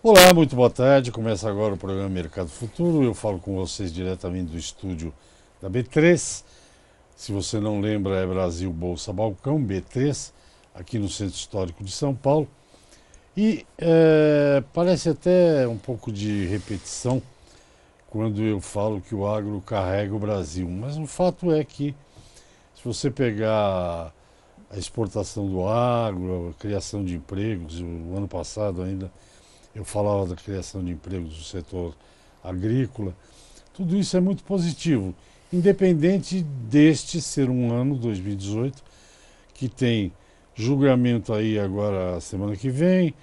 Olá, muito boa tarde. Começa agora o programa Mercado Futuro. Eu falo com vocês diretamente do estúdio da B3. Se você não lembra, é Brasil Bolsa Balcão, B3, aqui no Centro Histórico de São Paulo. E parece até um pouco de repetição quando eu falo que o agro carrega o Brasil. Mas o fato é que, se você pegar a exportação do agro, a criação de empregos, o ano passado ainda eu falava da criação de empregos no setor agrícola. Tudo isso é muito positivo, independente deste ser um ano, 2018, que tem julgamento aí agora semana que vem,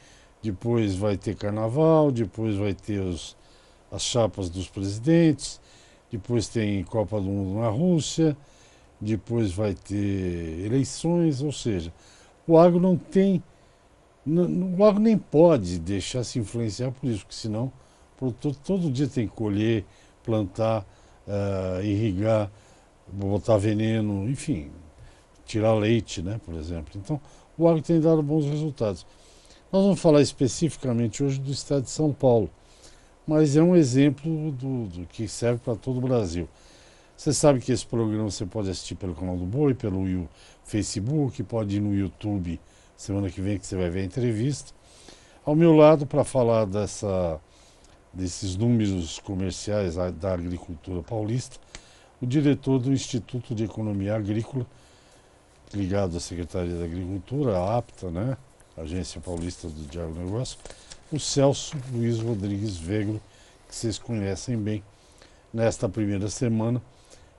depois vai ter carnaval, depois vai ter as chapas dos presidentes, depois tem Copa do Mundo na Rússia, depois vai ter eleições, ou seja, o agro não tem. O agro nem pode deixar se influenciar por isso, porque senão o produtor todo dia tem que colher, plantar, irrigar, botar veneno, enfim, tirar leite, né, por exemplo. Então, o agro tem dado bons resultados. Nós vamos falar especificamente hoje do estado de São Paulo, mas é um exemplo do que serve para todo o Brasil. Você sabe que esse programa você pode assistir pelo canal do Boi, pelo Facebook, pode ir no YouTube semana que vem que você vai ver a entrevista. Ao meu lado, para falar desses números comerciais da agricultura paulista, o diretor do Instituto de Economia Agrícola, ligado à Secretaria da Agricultura, a APTA, né? Agência Paulista do Agronegócio, o Celso Luiz Rodrigues Vegro, que vocês conhecem bem. Nesta primeira semana,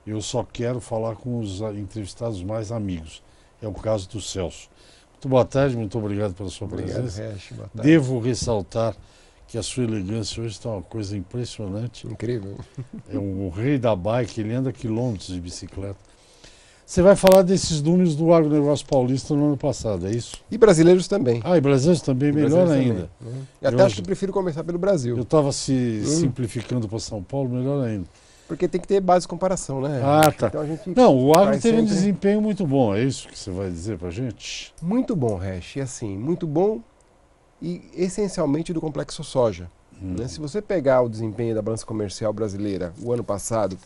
eu só quero falar com os entrevistados mais amigos. É o caso do Celso. Muito boa tarde, muito obrigado pela sua presença. Resch, boa tarde. Devo ressaltar que a sua elegância hoje está uma coisa impressionante. Incrível. É o rei da bike, ele anda quilômetros de bicicleta. Você vai falar desses números do agronegócio paulista no ano passado, é isso? E brasileiros também. Ah, e brasileiros também, melhor ainda. Também. E até acho que prefiro começar pelo Brasil. Eu estava simplificando para São Paulo, melhor ainda. Porque tem que ter base de comparação, né? Ah, tá. Então a gente não, o agro teve um sempre desempenho muito bom, é isso que você vai dizer pra gente? Muito bom, Resch. E assim, muito bom e essencialmente do complexo soja. Né? Se você pegar o desempenho da balança comercial brasileira o ano passado,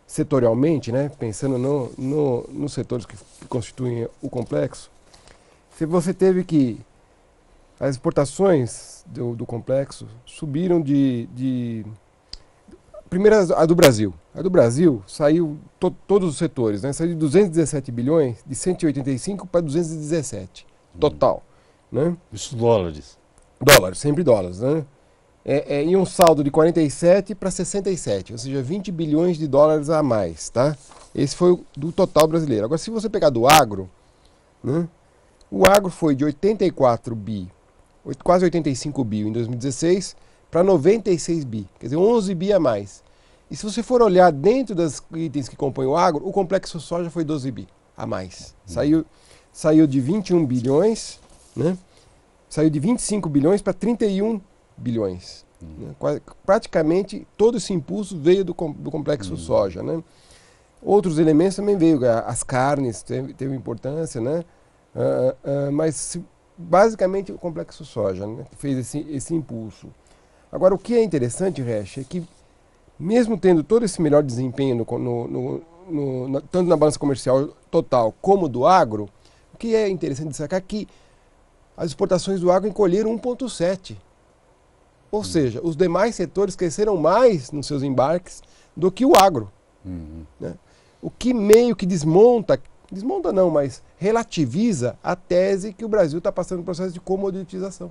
setorialmente, né? Pensando nos setores que constituem o complexo, você teve que as exportações do complexo subiram primeiro a do Brasil. A do Brasil saiu, todos os setores, né? Saiu de 217 bilhões, de 185 para 217, total. Né? Isso dólares. Dólares, sempre dólares, né? E um saldo de 47 para 67, ou seja, 20 bilhões de dólares a mais, tá? Esse foi o do total brasileiro. Agora, se você pegar do agro, né? O agro foi de 84 bi, quase 85 bi em 2016, para 96 bi, quer dizer, 11 bi a mais. E se você for olhar dentro das itens que compõem o agro, o complexo soja foi 12 bi a mais. Saiu de 21 bilhões, né? Saiu de 25 bilhões para 31 bilhões. Né? Praticamente todo esse impulso veio do complexo soja. Né? Outros elementos também veio, as carnes teve importância, né? Mas basicamente o complexo soja, né? Que fez esse impulso. Agora, o que é interessante, Resch, é que mesmo tendo todo esse melhor desempenho tanto na balança comercial total como do agro, o que é interessante destacar é que as exportações do agro encolheram 1,7. Ou seja, os demais setores cresceram mais nos seus embarques do que o agro. Né? O que meio que desmonta não, mas relativiza a tese que o Brasil está passando por processo de comoditização.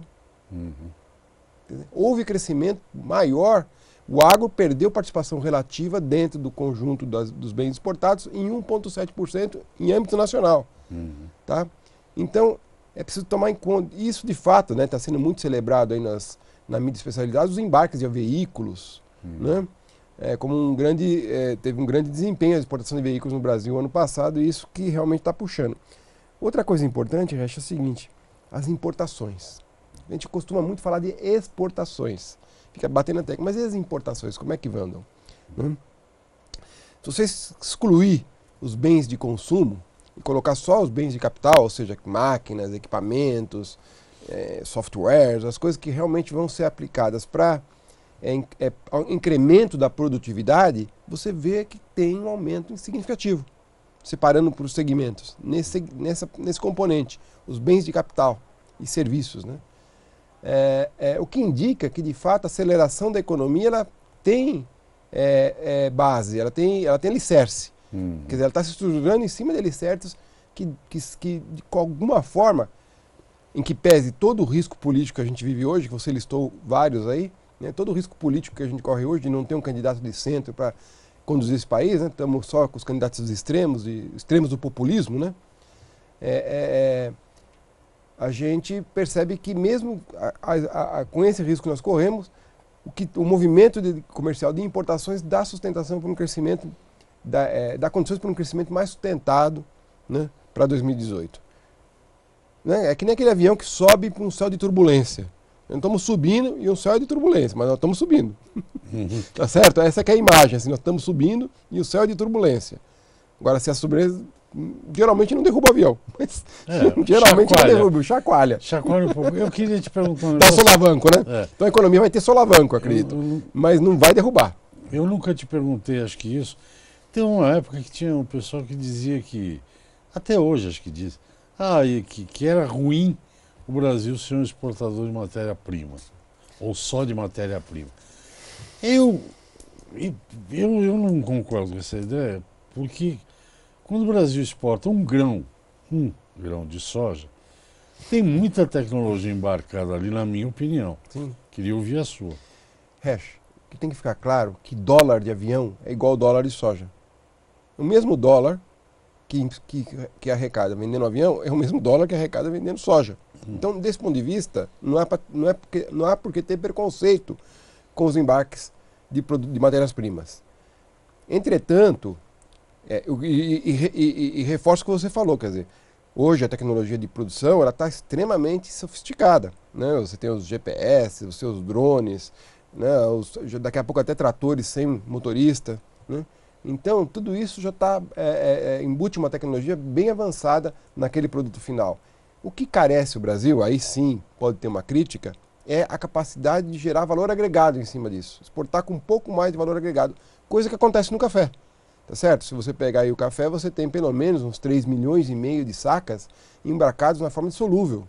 Houve crescimento maior, o agro perdeu participação relativa dentro do conjunto dos bens exportados em 1,7% em âmbito nacional. Tá? Então, é preciso tomar em conta, isso de fato está sendo muito celebrado aí na mídia especializada, os embarques de veículos, né? Teve um grande desempenho a exportação de veículos no Brasil ano passado, e isso que realmente está puxando. Outra coisa importante, Resch, é o seguinte, as importações. A gente costuma muito falar de exportações, fica batendo na tecla, mas e as importações, como é que andam? Né? Se você excluir os bens de consumo e colocar só os bens de capital, ou seja, máquinas, equipamentos, softwares, as coisas que realmente vão ser aplicadas para incremento da produtividade, você vê que tem um aumento significativo, separando por segmentos, nesse componente, os bens de capital e serviços, né? O que indica que, de fato, a aceleração da economia ela tem base, ela tem alicerce. Quer dizer, ela está se estruturando em cima de alicerces que, de alguma forma, em que pese todo o risco político que a gente vive hoje, que você listou vários aí, né, todo o risco político que a gente corre hoje de não ter um candidato de centro para conduzir esse país, né, estamos só com os candidatos extremos do populismo, né, a gente percebe que mesmo com esse risco que nós corremos, o movimento comercial de importações dá sustentação para um crescimento, dá condições para um crescimento mais sustentado, né, para 2018. Né? É que nem aquele avião que sobe para um céu de turbulência. Nós estamos subindo e um céu é de turbulência, mas nós estamos subindo. Tá certo? Essa que é a imagem, assim, nós estamos subindo e o céu é de turbulência. Agora, se a turbulência geralmente não derruba o avião, mas geralmente chacoalha. Não derruba, chacoalha. Chacoalha um pouco. Eu queria te perguntar um negócio. Dá solavanco, né? Então a economia vai ter solavanco, acredito, mas não vai derrubar. Eu nunca te perguntei, acho que isso. Tem uma época que tinha um pessoal que dizia que, até hoje acho que diz, que era ruim o Brasil ser um exportador de matéria-prima, ou só de matéria-prima. Eu não concordo com essa ideia, porque quando o Brasil exporta um grão de soja, tem muita tecnologia embarcada ali, na minha opinião. Sim. Queria ouvir a sua. Hash, que tem que ficar claro que dólar de avião é igual ao dólar de soja. O mesmo dólar que arrecada vendendo avião é o mesmo dólar que arrecada vendendo soja. Então, desse ponto de vista, não há por que ter preconceito com os embarques de matérias-primas. Entretanto, reforço o que você falou, quer dizer, hoje a tecnologia de produção está extremamente sofisticada, né? Você tem os GPS, os seus drones, né? Daqui a pouco até tratores sem motorista, né? Então, tudo isso já está embute uma tecnologia bem avançada naquele produto final. O que carece o Brasil, aí sim pode ter uma crítica, é a capacidade de gerar valor agregado em cima disso. Exportar com um pouco mais de valor agregado, coisa que acontece no café. Tá certo? Se você pegar aí o café, você tem pelo menos uns 3,5 milhões de sacas embarcados na forma de solúvel,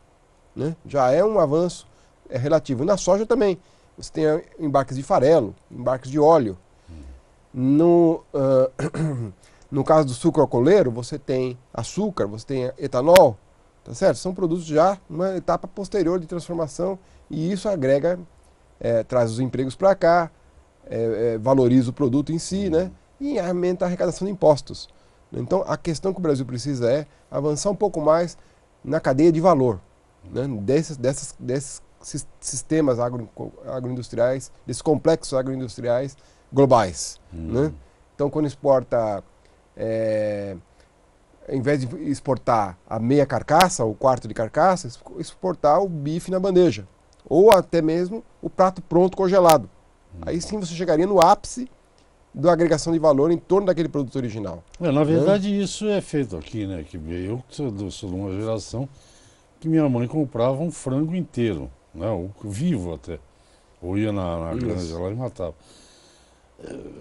né? Já é um avanço relativo. Na soja também. Você tem embarques de farelo, embarques de óleo. No caso do sucro alcooleiro, você tem açúcar, você tem etanol, tá certo? São produtos já uma etapa posterior de transformação e isso agrega, traz os empregos para cá, valoriza o produto em si, né? E aumenta a arrecadação de impostos. Então, a questão que o Brasil precisa é avançar um pouco mais na cadeia de valor, né? Desses sistemas agroindustriais, desses complexos agroindustriais globais. Né? Então, quando exporta, ao invés de exportar a meia carcaça, o quarto de carcaça, exportar o bife na bandeja. Ou até mesmo o prato pronto congelado. Aí sim você chegaria no ápice da agregação de valor em torno daquele produto original. Na verdade, isso é feito aqui, né? Que eu sou de uma geração que minha mãe comprava um frango inteiro, né? Vivo até. Ou ia na granja lá e matava.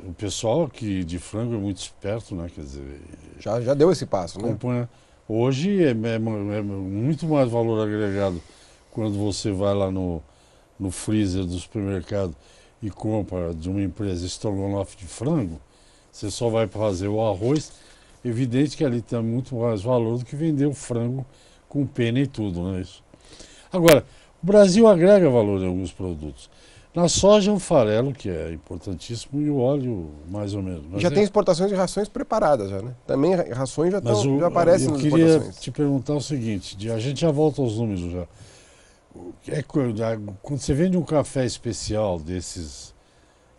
O pessoal aqui de frango é muito esperto, né? Quer dizer, já deu esse passo, né? Hoje é muito mais valor agregado quando você vai lá no freezer do supermercado e compra de uma empresa estrogonofe de frango, você só vai fazer o arroz, evidente que ali tem muito mais valor do que vender o frango com pena e tudo, não é isso? Agora, o Brasil agrega valor em alguns produtos. Na soja, o farelo, que é importantíssimo, e o óleo, mais ou menos. Mas já tem exportações de rações preparadas, já, né? Também rações já aparecem nas exportações. Eu queria te perguntar o seguinte, a gente já volta aos números já. Quando você vende um café especial desses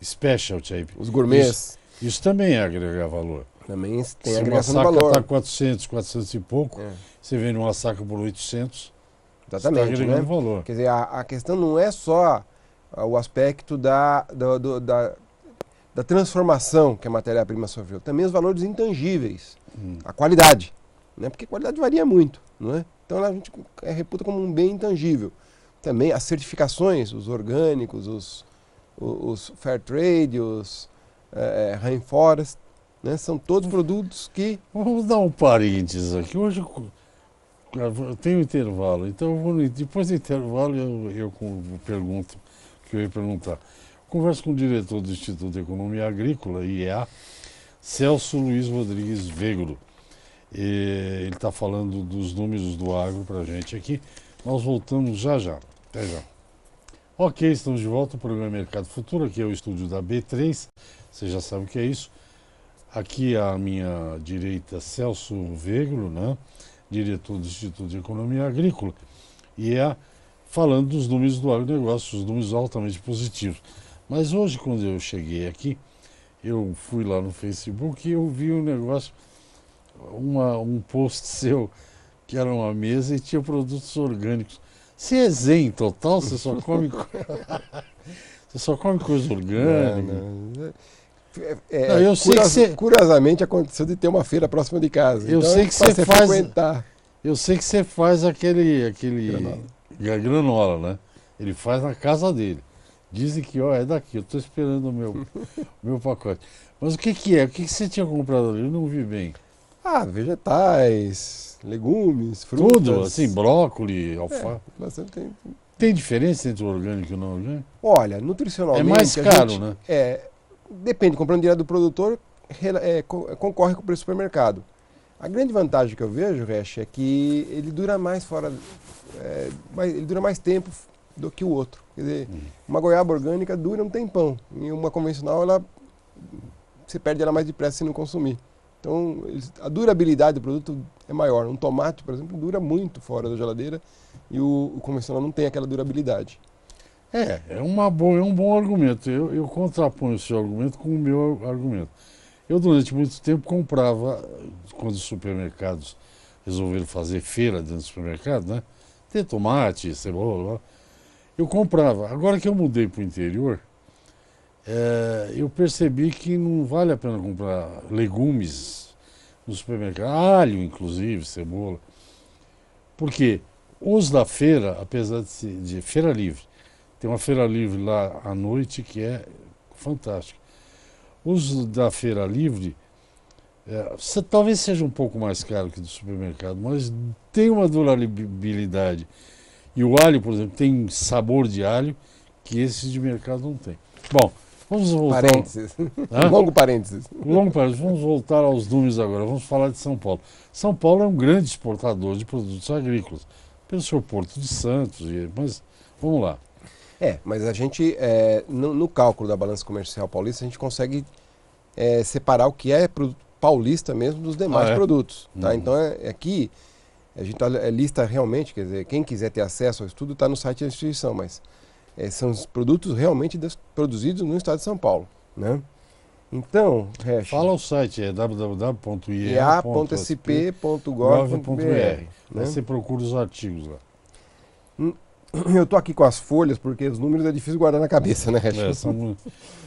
specialty aí, os gourmets, isso também é agregar valor. Também tem se agregação de valor. Se uma saca está 400 e pouco, você vende uma saca por 800, exatamente, você está agregando valor. Quer dizer, a questão não é só o aspecto da transformação que a matéria-prima sofreu, também os valores intangíveis, a qualidade, né? Porque a qualidade varia muito, não é? Então a gente reputa como um bem intangível. também as certificações, os orgânicos, os Fair Trade, os Rainforest, né? São todos produtos que... Vamos dar um parênteses aqui. Hoje eu tenho intervalo, então depois do intervalo eu pergunto o que eu ia perguntar. Converso com o diretor do Instituto de Economia Agrícola, IEA, Celso Luiz Rodrigues Vegro. Ele está falando dos números do agro para a gente aqui. Nós voltamos já já. Até já. Ok, estamos de volta ao programa Mercado Futuro. Aqui é o estúdio da B3. Você já sabe o que é isso. Aqui à minha direita, Celso Vegro, né? Diretor do Instituto de Economia Agrícola. E falando dos números do agronegócio, os números altamente positivos. Mas hoje, quando eu cheguei aqui, eu fui lá no Facebook e eu vi um negócio, um post seu, que era uma mesa e tinha produtos orgânicos. Você é zen total? Você só come, você só come coisa orgânica? Não. Eu sei que você... Curiosamente aconteceu de ter uma feira próxima de casa. Eu então, sei que você faz. Frequentar. Eu sei que você faz aquele granola, né? Ele faz na casa dele. Dizem que, ó, é daqui, eu estou esperando o meu pacote. Mas o que é? O que você tinha comprado ali? Eu não vi bem. Vegetais, legumes, frutas. Tudo, assim, brócolis, alface. Tem diferença entre o orgânico e o não orgânico? Olha, nutricionalmente... É mais caro, né? Depende, comprando direto do produtor, concorre com o preço do supermercado. A grande vantagem que eu vejo, Resch, é que ele dura mais ele dura mais tempo do que o outro. Quer dizer, uma goiaba orgânica dura um tempão, e uma convencional, você perde ela mais depressa se não consumir. Então, a durabilidade do produto é maior. Um tomate, por exemplo, dura muito fora da geladeira e o convencional não tem aquela durabilidade. É um bom argumento. Eu contraponho o seu argumento com o meu argumento. Eu, durante muito tempo, comprava, quando os supermercados resolveram fazer feira dentro do supermercado, né? Ter tomate, cebola, eu comprava. Agora que eu mudei para o interior, eu percebi que não vale a pena comprar legumes no supermercado, alho, inclusive, cebola. Porque os da feira, apesar de feira livre, tem uma feira livre lá à noite que é fantástica. Os da feira livre, talvez seja um pouco mais caro que do supermercado, mas tem uma durabilidade. E o alho, por exemplo, tem sabor de alho que esse de mercado não tem. Bom, vamos voltar... Parênteses. Longo parênteses. Vamos voltar aos números agora. Vamos falar de São Paulo. São Paulo é um grande exportador de produtos agrícolas, pelo seu Porto de Santos, mas vamos lá. Mas a gente, no cálculo da balança comercial paulista, a gente consegue separar o que é produto paulista mesmo dos demais produtos. Tá? Então, aqui, a gente lista realmente, quer dizer, quem quiser ter acesso ao estudo está no site da instituição, mas são os produtos realmente produzidos no estado de São Paulo. Né? Então, fala o site, é www.iea.sp.gov.br. Você procura os artigos lá. Eu estou aqui com as folhas, porque os números é difícil guardar na cabeça, né, Resch?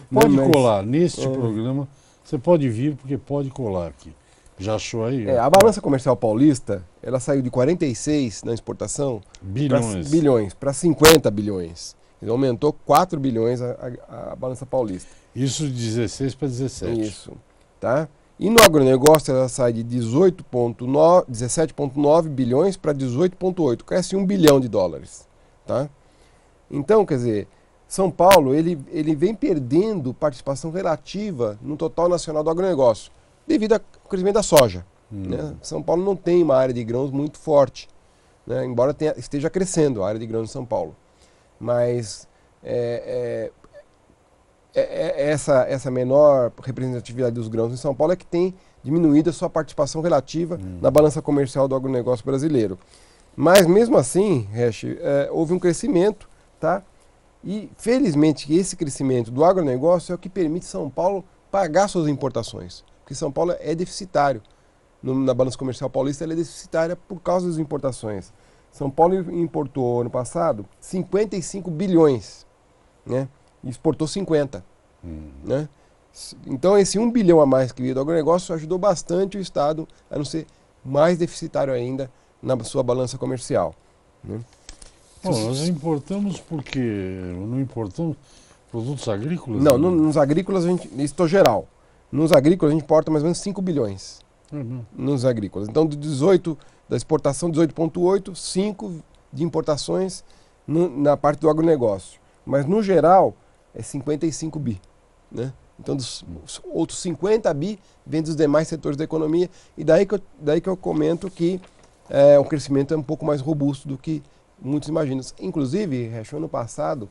Pode colar. Neste programa, você pode vir, porque pode colar aqui. Já achou aí? A balança comercial paulista, ela saiu de 46 na exportação bilhões para 50 bilhões. Então, aumentou 4 bilhões a balança paulista. Isso de 16 para 17. Isso. Tá? E no agronegócio, ela sai de 17,9 bilhões para 18,8. Cresce $1 bilhão. Tá? Então, quer dizer, São Paulo ele vem perdendo participação relativa no total nacional do agronegócio, devido ao crescimento da soja. Né? São Paulo não tem uma área de grãos muito forte, né? Embora esteja crescendo a área de grãos de São Paulo. Mas essa menor representatividade dos grãos em São Paulo é que tem diminuído a sua participação relativa na balança comercial do agronegócio brasileiro. Mas mesmo assim, Resch, houve um crescimento, tá? E felizmente esse crescimento do agronegócio é o que permite São Paulo pagar suas importações. Porque São Paulo é deficitário. Na balança comercial paulista ela é deficitária por causa das importações. São Paulo importou ano passado 55 bilhões, né? E exportou 50. Né? Então esse 1 bilhão a mais que veio do agronegócio ajudou bastante o Estado a não ser mais deficitário ainda na sua balança comercial. Né? Bom, nós importamos porque não importamos produtos agrícolas? Não, nos agrícolas, isso geral. Nos agrícolas a gente importa mais ou menos 5 bilhões. Uhum. Nos agrícolas. Então, da exportação, 18,8, 5 de importações na parte do agronegócio. Mas, no geral, é 55 bi. Né? Então, dos outros 50 bi vem dos demais setores da economia. E daí que eu comento que o crescimento é um pouco mais robusto do que muitos imaginam. Inclusive, ano passado,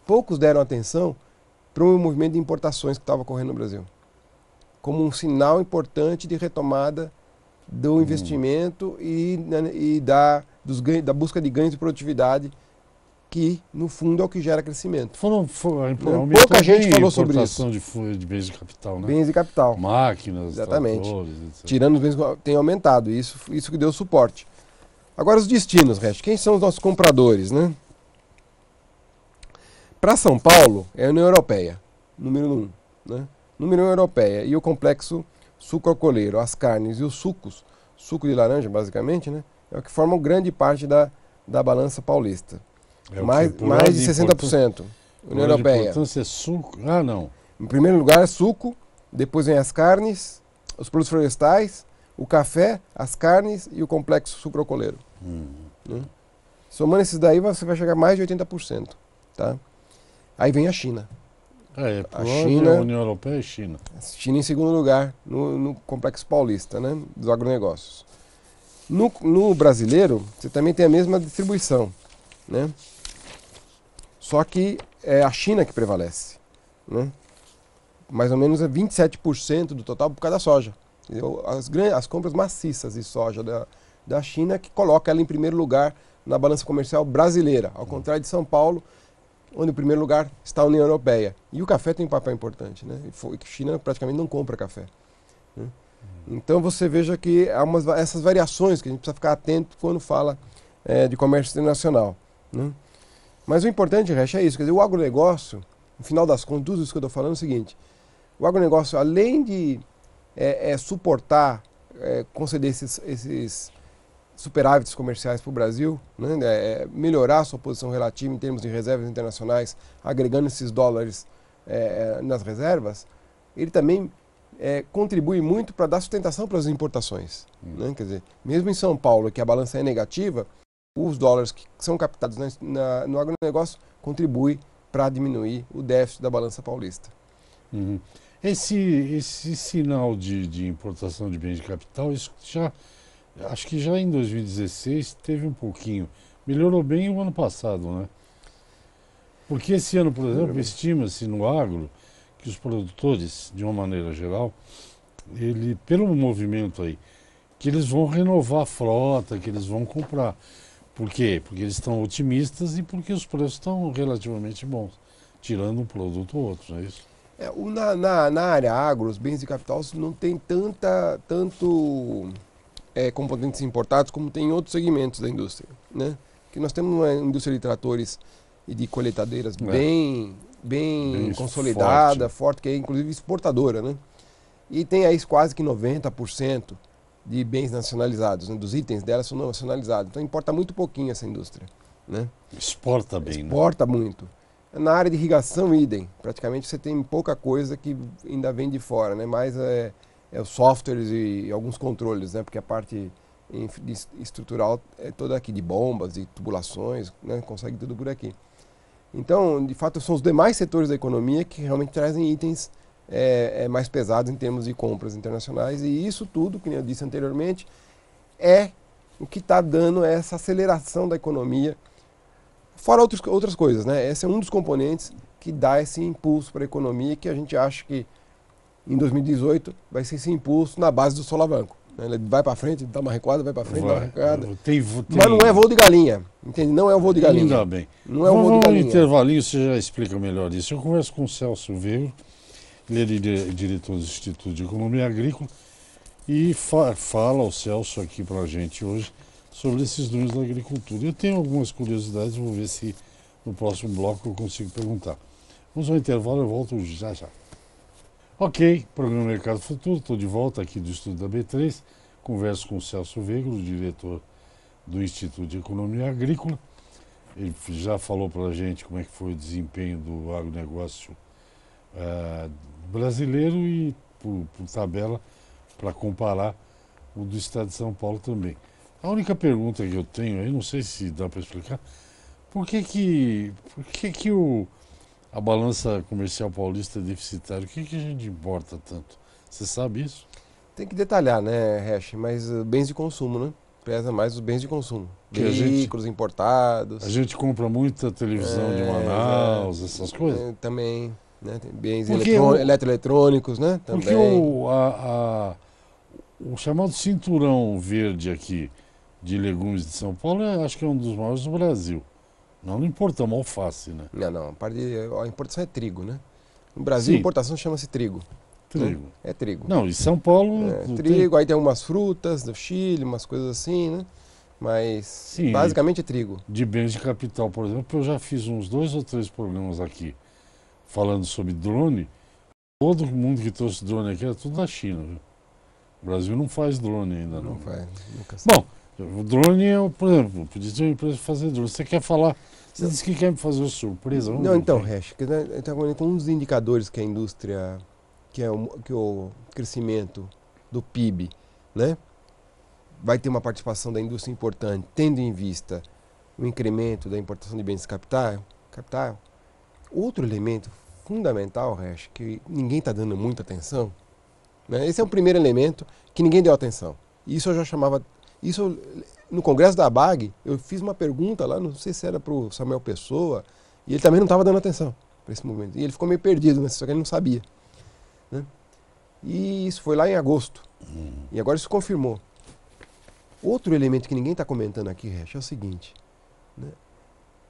poucos deram atenção para o movimento de importações que estava ocorrendo no Brasil, como um sinal importante de retomada do investimento e da busca de ganhos de produtividade, que, no fundo, é o que gera crescimento. Pouca gente falou sobre isso. De bens de capital, né? Bens de capital. Máquinas, exatamente. Tratores, etc. Tirando os bens que tem aumentado, isso que deu suporte. Agora, os destinos, quem são os nossos compradores, né? Para São Paulo, é a União Europeia, número 1. Né? União Europeia e o complexo sucroalcooleiro, as carnes e os sucos, suco de laranja, basicamente, né? É o que formam grande parte da balança paulista. Mais de 60%. União Europeia. Importância é suco? Ah, não. Em primeiro lugar é suco, depois vem as carnes, os produtos florestais, o café, as carnes e o complexo sucroalcooleiro. Né? Somando esses daí, você vai chegar a mais de 80%. Tá? Aí vem a China. A China, a União Europeia e China. China em segundo lugar no complexo paulista, né, dos agronegócios. No brasileiro, você também tem a mesma distribuição, né? Só que é a China que prevalece, né? Mais ou menos é 27% do total por causa da soja. As compras maciças de soja da China que coloca ela em primeiro lugar na balança comercial brasileira, ao contrário de São Paulo, onde em primeiro lugar está a União Europeia. E o café tem um papel importante, né? A China praticamente não compra café. Né? Então você veja que há essas variações que a gente precisa ficar atento quando fala de comércio internacional. Né? Mas o importante, Recha, é isso. Quer dizer, o agronegócio, no final das contas, tudo isso que eu estou falando é o seguinte. O agronegócio, além de suportar, conceder esses superávites comerciais para o Brasil, né, melhorar a sua posição relativa em termos de reservas internacionais, agregando esses dólares nas reservas, ele também contribui muito para dar sustentação para as importações. Né? Quer dizer, mesmo em São Paulo, que a balança é negativa, os dólares que são captados no agronegócio contribuem para diminuir o déficit da balança paulista. Uhum. Esse sinal de importação de bens de capital, isso acho que já em 2016 teve um pouquinho. Melhorou bem o ano passado, né? Porque esse ano, por exemplo, estima-se no agro que os produtores, de uma maneira geral, pelo movimento aí, que eles vão renovar a frota, que eles vão comprar. Por quê? Porque eles estão otimistas e porque os preços estão relativamente bons, tirando um produto ou outro, não é isso? Na área agro, os bens de capital não tem tanto componentes importados como tem em outros segmentos da indústria. Né? Que nós temos uma indústria de tratores e de colheitadeiras bem consolidada, forte, que é inclusive exportadora. Né? E tem aí quase que 90% de bens nacionalizados, né? Dos itens dela são nacionalizados. Então importa muito pouquinho essa indústria. Né? Exporta bem, exporta muito. Na área de irrigação, idem. Praticamente você tem pouca coisa que ainda vem de fora, né? Mais os softwares e alguns controles, né? Porque a parte estrutural é toda aqui de bombas e tubulações, né? Consegue tudo por aqui. Então, de fato, são os demais setores da economia que realmente trazem itens mais pesados em termos de compras internacionais, e isso tudo, como eu disse anteriormente, é o que está dando essa aceleração da economia, fora outras coisas, né? Esse é um dos componentes que dá esse impulso para a economia, que a gente acha que em 2018 vai ser esse impulso na base do solavanco. Ele vai para frente, dá uma recuada, vai para frente, dá uma recuada. Mas não é voo de galinha, entende? Não é o voo de galinha. Ainda bem. Não é o voo de galinha. No intervalinho você já explica melhor isso. Eu converso com o Celso Veiga, ele é diretor do Instituto de Economia Agrícola, e fala o Celso aqui para a gente hoje sobre esses números da agricultura. Eu tenho algumas curiosidades, vou ver se no próximo bloco eu consigo perguntar. Vamos ao intervalo, eu volto já já. Ok, programa Mercado Futuro, estou de volta aqui do estúdio da B3, converso com o Celso Veiga, o diretor do Instituto de Economia Agrícola, Ele já falou para a gente como é que foi o desempenho do agronegócio brasileiro e, por tabela, para comparar o do estado de São Paulo também. A única pergunta que eu tenho, aí não sei se dá para explicar, por que a balança comercial paulista é deficitária? O que a gente importa tanto? Você sabe isso? Tem que detalhar, né, Hash? Mas bens de consumo, né? Pesa mais os bens de consumo. Que Veículos a importados. gente compra muita televisão de Manaus, essas coisas. Também, né? Tem bens Porque eletroeletrônicos, né? porque Também. o chamado cinturão verde aqui de legumes de São Paulo, acho que é um dos maiores do Brasil. Nós não importamos alface, né? Não. A importação é trigo, né? No Brasil, Sim, importação chama-se trigo. Né? trigo. É trigo. Não, e São Paulo não tem. Trigo, aí tem umas frutas do Chile, umas coisas assim, né? Mas Sim, basicamente é trigo. de bens de capital, por exemplo, eu já fiz uns 2 ou 3 programas aqui falando sobre drone. Todo mundo que trouxe drone aqui é tudo da China, viu? O Brasil não faz drone ainda, não. Não vai, nunca sei. Bom, o drone é, por exemplo, podia ter uma empresa fazer drone. Você quer falar? Você disse que quer me fazer uma surpresa? Vamos Não, ver então, o que é. Hash, um dos indicadores que a indústria, que o crescimento do PIB, né, vai ter uma participação da indústria importante, tendo em vista o incremento da importação de bens de capital. Outro elemento fundamental, Hash, que ninguém está dando muita atenção, né, esse é o primeiro elemento que ninguém deu atenção. Isso eu já chamava. Isso no Congresso da ABAG, eu fiz uma pergunta lá, não sei se era para o Samuel Pessoa, e ele também não estava dando atenção para esse momento. E ele ficou meio perdido, né, só que ele não sabia. Né? E isso foi lá em agosto. E agora isso confirmou. Outro elemento que ninguém está comentando aqui, Resch, é o seguinte. Né?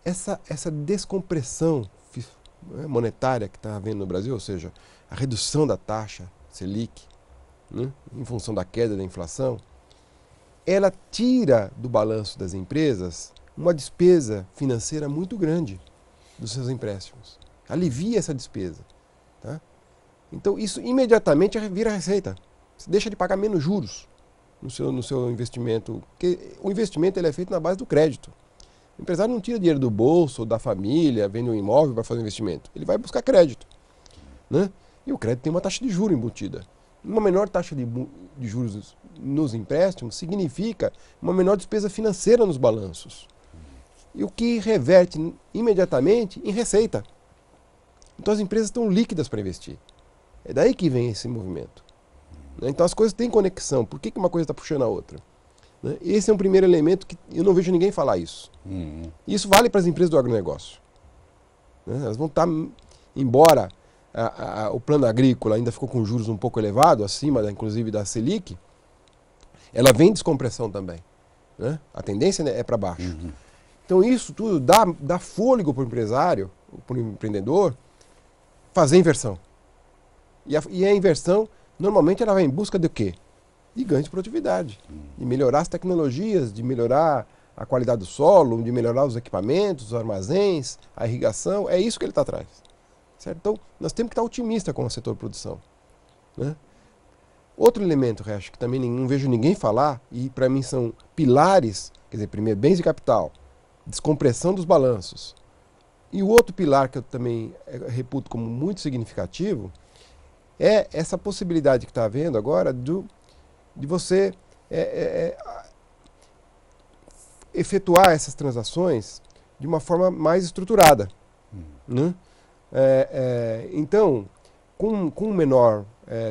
Essa descompressão monetária que está havendo no Brasil, ou seja, a redução da taxa Selic, né, em função da queda da inflação, ela tira do balanço das empresas uma despesa financeira muito grande dos seus empréstimos. Alivia essa despesa. Tá? Então isso imediatamente vira receita. Você deixa de pagar menos juros no seu investimento, porque o investimento ele é feito na base do crédito. O empresário não tira dinheiro do bolso, da família, vende um imóvel para fazer um investimento. Ele vai buscar crédito. Né? E o crédito tem uma taxa de juros embutida. Uma menor taxa de juros nos empréstimos significa uma menor despesa financeira nos balanços. E o que reverte imediatamente em receita. Então as empresas estão líquidas para investir. É daí que vem esse movimento. Então as coisas têm conexão. Por que uma coisa está puxando a outra? Esse é um primeiro elemento que eu não vejo ninguém falar isso. Isso vale para as empresas do agronegócio. Elas vão estar, embora o plano agrícola ainda ficou com juros um pouco elevados, acima inclusive da Selic, ela vem em descompressão também. A tendência é para baixo. Então isso tudo dá fôlego para o empresário, para o empreendedor, fazer inversão. E a inversão, normalmente, ela vai em busca de quê? De ganho de produtividade, de melhorar as tecnologias, de melhorar a qualidade do solo, de melhorar os equipamentos, os armazéns, a irrigação. É isso que ele está atrás. Certo? Então, nós temos que estar otimistas com o setor de produção. Né? Outro elemento, Resch, que também não vejo ninguém falar, e para mim são pilares, quer dizer, primeiro, bens de capital, descompressão dos balanços. E o outro pilar que eu também reputo como muito significativo é essa possibilidade que está havendo agora de você efetuar essas transações de uma forma mais estruturada. Né? Então, com menor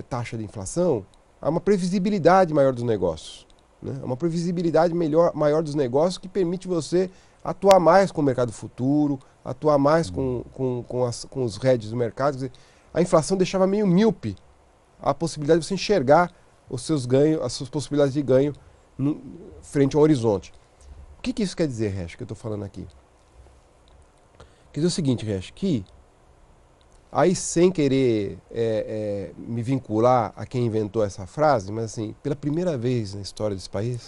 taxa de inflação, há uma previsibilidade maior dos negócios. Né? Uma previsibilidade maior dos negócios que permite você atuar mais com o mercado futuro, atuar mais com os hedges do mercado. Quer dizer, a inflação deixava meio míope a possibilidade de você enxergar os seus ganhos, as suas possibilidades de ganho frente ao horizonte. O que isso quer dizer, Resch, que eu estou falando aqui? Quer dizer o seguinte, Resch, que aí sem querer me vincular a quem inventou essa frase, mas assim, pela primeira vez na história desse país,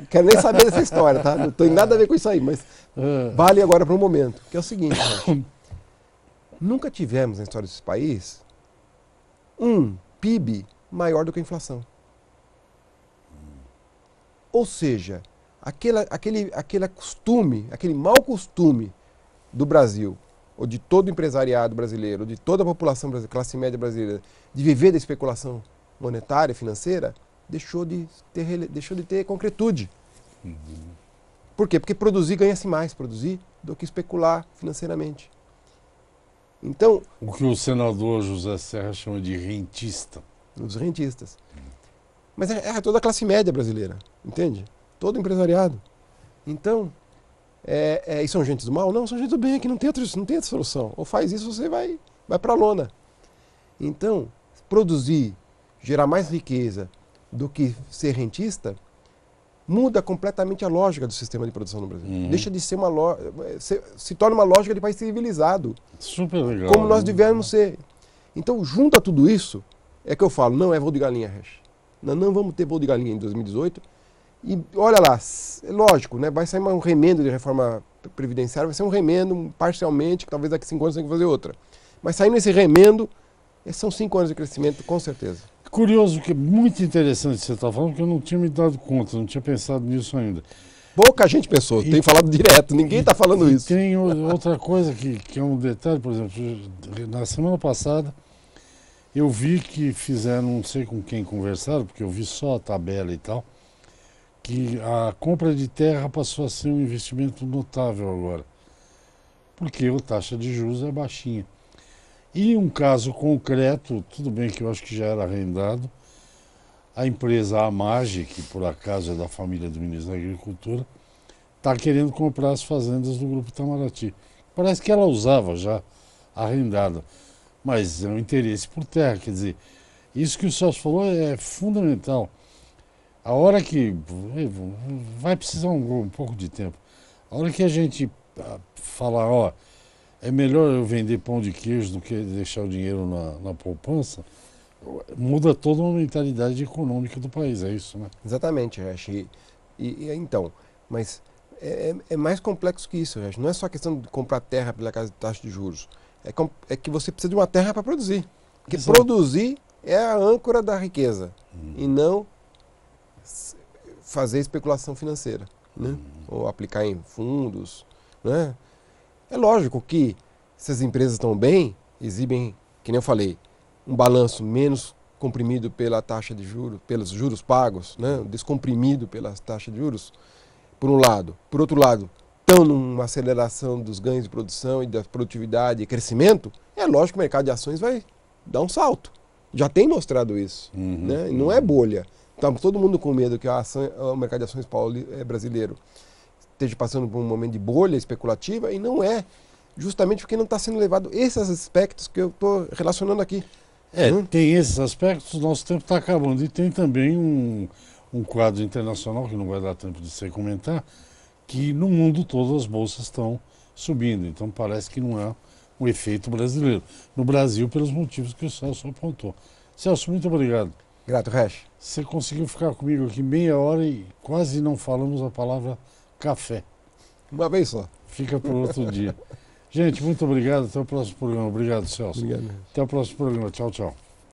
quero nem saber dessa história, tá? Não tem nada a ver com isso aí, mas vale agora para um momento, que é o seguinte, Resch, nunca tivemos na história desse país um PIB maior do que a inflação. Ou seja, aquele costume, aquele mau costume do Brasil, ou de todo empresariado brasileiro, ou de toda a população brasileira, classe média brasileira, de viver da especulação monetária, financeira, deixou de ter concretude. Por quê? Porque produzir ganha-se mais, produzir, do que especular financeiramente. Então, o que o senador José Serra chama de rentista. Os rentistas. Mas é toda a classe média brasileira, entende? Todo empresariado. Então, e são gente do mal? Não, são gente do bem, que não tem outra solução. Ou faz isso, você vai para a lona. Então, produzir, gerar mais riqueza do que ser rentista, muda completamente a lógica do sistema de produção no Brasil. Deixa de ser uma lógica, se torna uma lógica de país civilizado. Super legal. Como nós devemos ser. Então, junto a tudo isso, é que eu falo, não é voo de galinha, Resch. Nós não vamos ter voo de galinha em 2018. E olha lá, é lógico, né? Vai sair um remendo de reforma previdenciária, vai ser um remendo parcialmente, que talvez daqui a 5 anos tenha que fazer outra. Mas saindo esse remendo, são 5 anos de crescimento, com certeza. Curioso, que é muito interessante você estar falando, porque eu não tinha me dado conta, não tinha pensado nisso ainda. Pouca gente pensou, tem falado direto, ninguém está falando isso. Tem outra coisa que é um detalhe, por exemplo, na semana passada eu vi que fizeram, não sei com quem conversaram, porque eu vi só a tabela e tal, que a compra de terra passou a ser um investimento notável agora, porque a taxa de juros é baixinha. E um caso concreto, tudo bem que eu acho que já era arrendado, a empresa Amage, que por acaso é da família do ministro da Agricultura, está querendo comprar as fazendas do Grupo Itamaraty. Parece que ela usava já arrendada, mas é um interesse por terra. Quer dizer, isso que o Celso falou é fundamental. A hora que... vai precisar um pouco de tempo. A hora que a gente falar, ó, é melhor eu vender pão de queijo do que deixar o dinheiro na poupança, muda toda uma mentalidade econômica do país, é isso, né? Exatamente, Resch. Então, mas é mais complexo que isso, Resch. Não é só questão de comprar terra pela casa de taxa de juros. É que você precisa de uma terra para produzir. Porque exato, produzir é a âncora da riqueza e não fazer especulação financeira, né? Ou aplicar em fundos, né? É lógico que se as empresas estão bem, exibem, que nem eu falei, um balanço menos comprimido pela taxa de juros, pelos juros pagos, né? Descomprimido pela taxa de juros, por um lado. Por outro lado, estão numa aceleração dos ganhos de produção e da produtividade e crescimento, é lógico que o mercado de ações vai dar um salto. Já tem mostrado isso, né? E não é bolha. Estamos todo mundo com medo que o mercado de ações brasileiro esteja passando por um momento de bolha especulativa, e não é, justamente porque não está sendo levado esses aspectos que eu estou relacionando aqui. Tem esses aspectos, nosso tempo está acabando. E tem também um quadro internacional, que não vai dar tempo de você comentar, que no mundo todo as bolsas estão subindo. Então parece que não é um efeito brasileiro. No Brasil, pelos motivos que o Celso apontou. Celso, muito obrigado. Grato, Resch. Você conseguiu ficar comigo aqui meia hora e quase não falamos a palavra café. Uma vez só. Fica para outro dia. Gente, muito obrigado. Até o próximo programa. Obrigado, Celso. Obrigado. Até o próximo programa. Tchau, tchau.